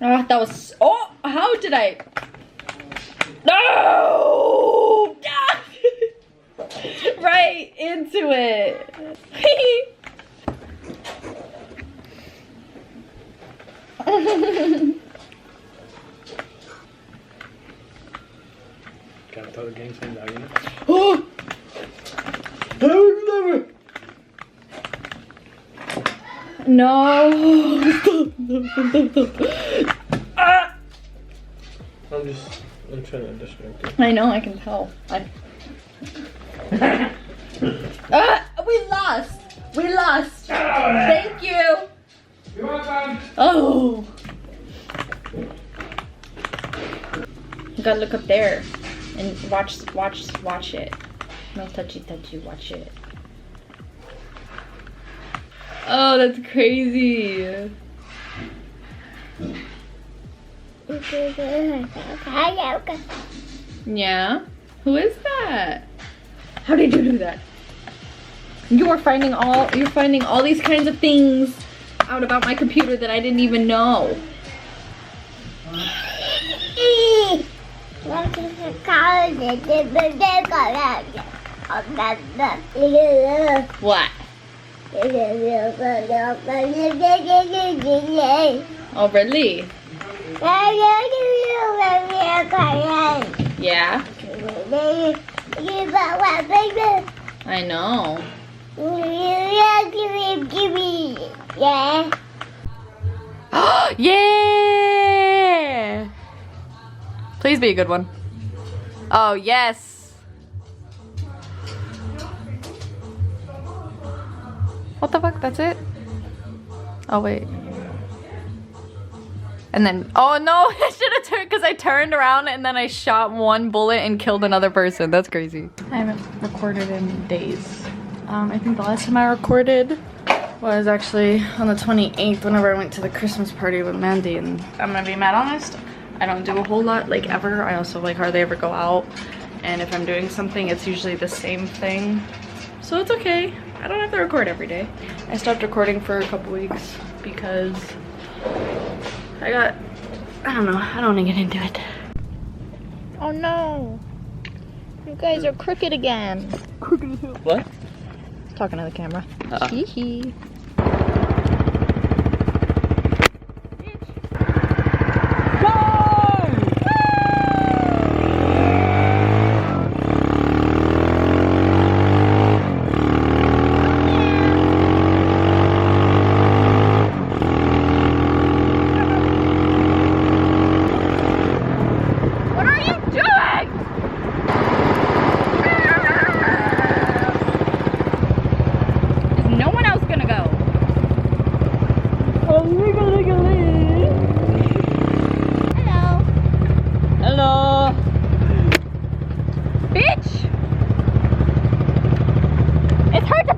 Oh, that was. Oh, how did I? No! Right into it. Gotta throw the game thing out, you know? Oh! No! Ah! I'm trying to distract you. I know, I can tell. We lost! We lost! Thank you! You're welcome! Oh! You gotta look up there and watch it. No touchy, watch it. Oh, that's crazy. Yeah? Who is that? How did you do that? You're finding all these kinds of things out about my computer that I didn't even know. What? Oh, really? Yeah? I know. Yeah! Please be a good one. Oh, yes. What the fuck? That's it? Oh, wait. And then, oh no, I should have turned because I turned around and then I shot one bullet and killed another person. That's crazy. I haven't recorded in days. I think the last time I recorded was actually on the 28th whenever I went to the Christmas party with Mandy, and I'm gonna be mad honest, I don't do a whole lot like ever. I also like hardly ever go out, and if I'm doing something it's usually the same thing, so it's okay. I don't have to record every day. I stopped recording for a couple weeks because I don't know, I don't want to get into it. Oh no, you guys are crooked again. Crooked as hell. What? Talking to the camera. Hee hee.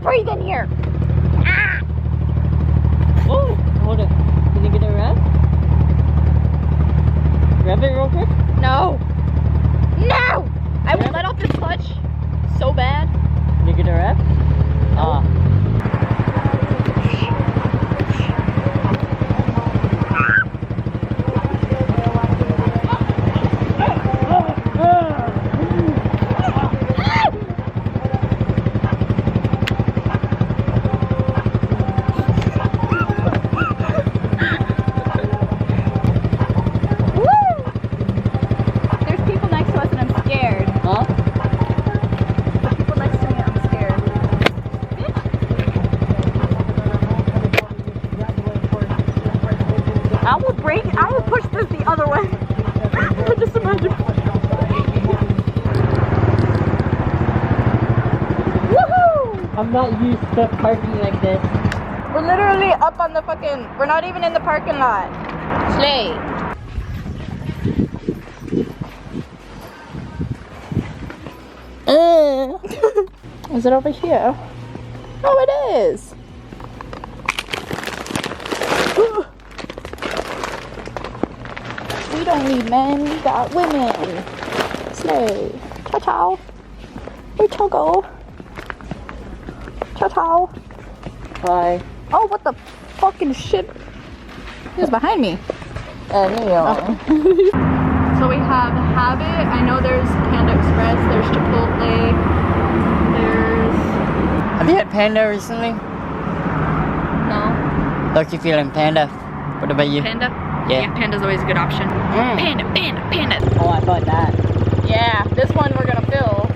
Breathe in here. Ah. Oh, hold it. Can you get a rev? Rev it real quick? No. No! I will let off this clutch so bad. Can you get a rev? Ah. I will push this the other way. Just imagine. Woohoo! I'm not used to parking like this. We're literally up on the fucking, we're not even in the parking lot. Slay. Is it over here? Oh, it is. We don't need men, we got women. Slay. Ciao ciao. We toggle. Ciao ciao. Bye. Oh, what the fucking shit? He was behind me. So we have Habit. I know there's Panda Express. There's Chipotle. There's... Have you had Panda recently? No. Lucky feeling Panda. What about you? Panda? Yeah. Panda's always a good option. Panda, Panda, Panda. Oh, I bought that. Yeah, this one we're gonna fill.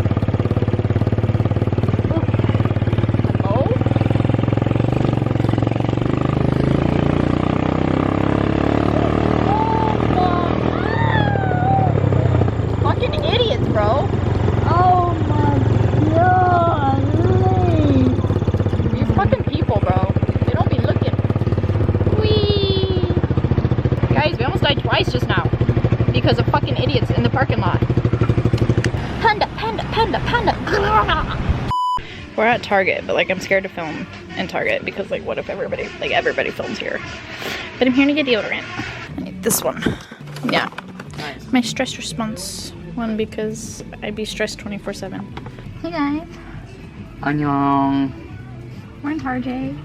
Hello? Fucking idiots, bro. Oh my god, really? These fucking people, bro. They don't be looking. Whee! Guys, we almost died twice just now. Because of fucking idiots in the parking lot. Panda, panda, panda, panda. We're at Target, but like I'm scared to film in Target because like what if everybody films here? But I'm here to get deodorant. I need this one. Yeah. Nice. My stress response one because I'd be stressed 24/7. Hey guys. Annyeong. We're in Target.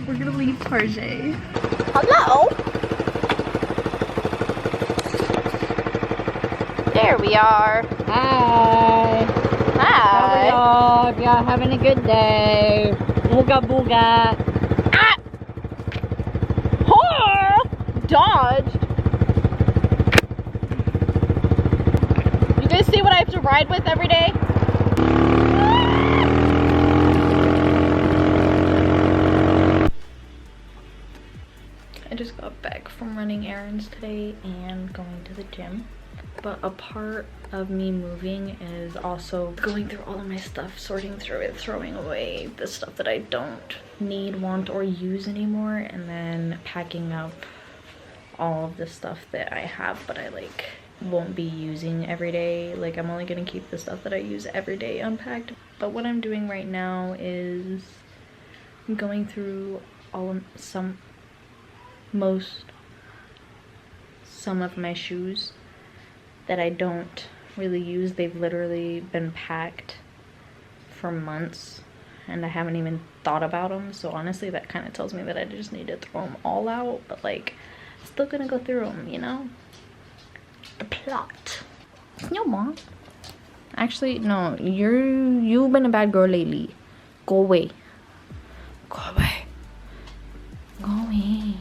We're gonna leave Target. Hello? There we are. Hi. Hi. Hope y'all having a good day. Booga booga. Ah! Horror! Dodged. You guys see what I have to ride with every day? I just got back from running errands today and going to the gym. But a part of me moving is also going through all of my stuff, sorting through it, throwing away the stuff that I don't need, want, or use anymore, and then packing up all of the stuff that I have but I like won't be using every day. Like I'm only gonna keep the stuff that I use every day unpacked. But what I'm doing right now is I'm going through some of my shoes that I don't really use. They've literally been packed for months and I haven't even thought about them. So honestly, that kind of tells me that I just need to throw them all out. But like, I'm still gonna go through them, you know? The plot. No, Mom. Actually, no. You've been a bad girl lately. Go away. Go away. Go away.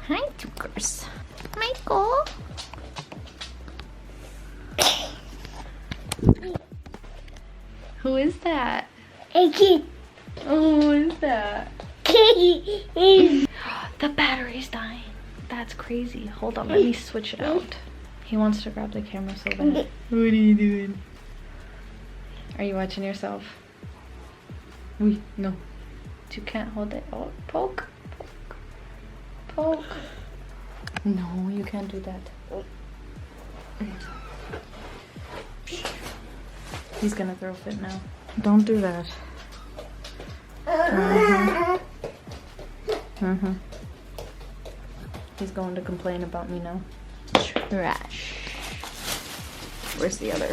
Hi, Tukers. Michael. Who is that? A kid. Oh, who is that? The battery's dying. That's crazy. Hold on, let me switch it out. He wants to grab the camera so bad. What are you doing? Are you watching yourself? Wait, no. You can't hold it. Oh, poke. Poke. Poke. No, you can't do that. He's gonna throw a fit now. Don't do that. He's going to complain about me now. Trash. Where's the other?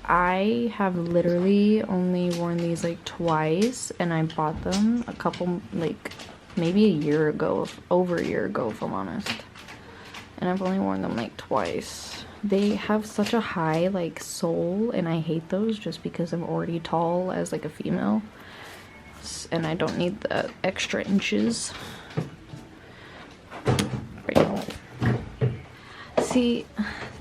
I have literally only worn these like twice and I bought them a couple, like maybe a year ago, over a year ago if I'm honest. And I've only worn them like twice. They have such a high like sole and I hate those just because I'm already tall as like a female. And I don't need the extra inches. See,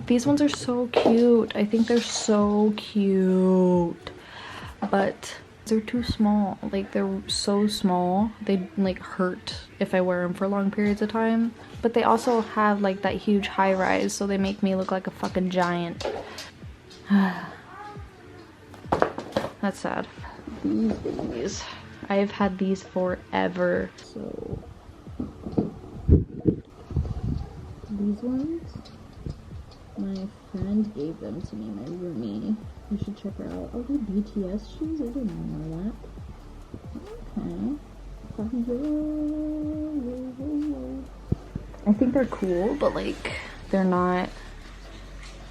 these ones are so cute. I think they're so cute. But they're too small. Like they're so small. They like hurt if I wear them for long periods of time. But they also have like that huge high rise, so they make me look like a fucking giant. That's sad. These. I've had these forever. So these ones, my friend gave them to me, my roomie. You should check her out. Oh, they're BTS shoes? I didn't know that. Okay. I think they're cool, but like they're not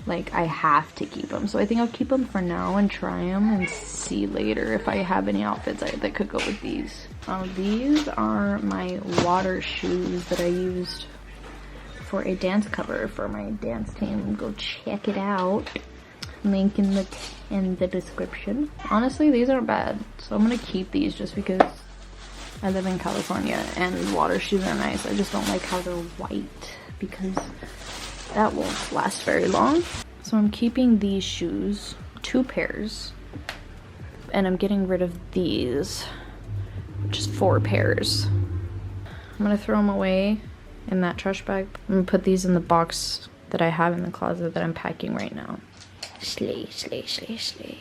like I have to keep them. So I think I'll keep them for now and try them and see later if I have any outfits that could go with these. These are my water shoes that I used for a dance cover for my dance team. Go check it out. Link in the description. Honestly, these aren't bad, so I'm gonna keep these just because I live in California and water shoes are nice. I just don't like how they're white because that won't last very long. So I'm keeping these shoes, 2 pairs, and I'm getting rid of these, which is 4 pairs. I'm gonna throw them away in that trash bag. I'm gonna put these in the box that I have in the closet that I'm packing right now. Slay, slay, slay, slay.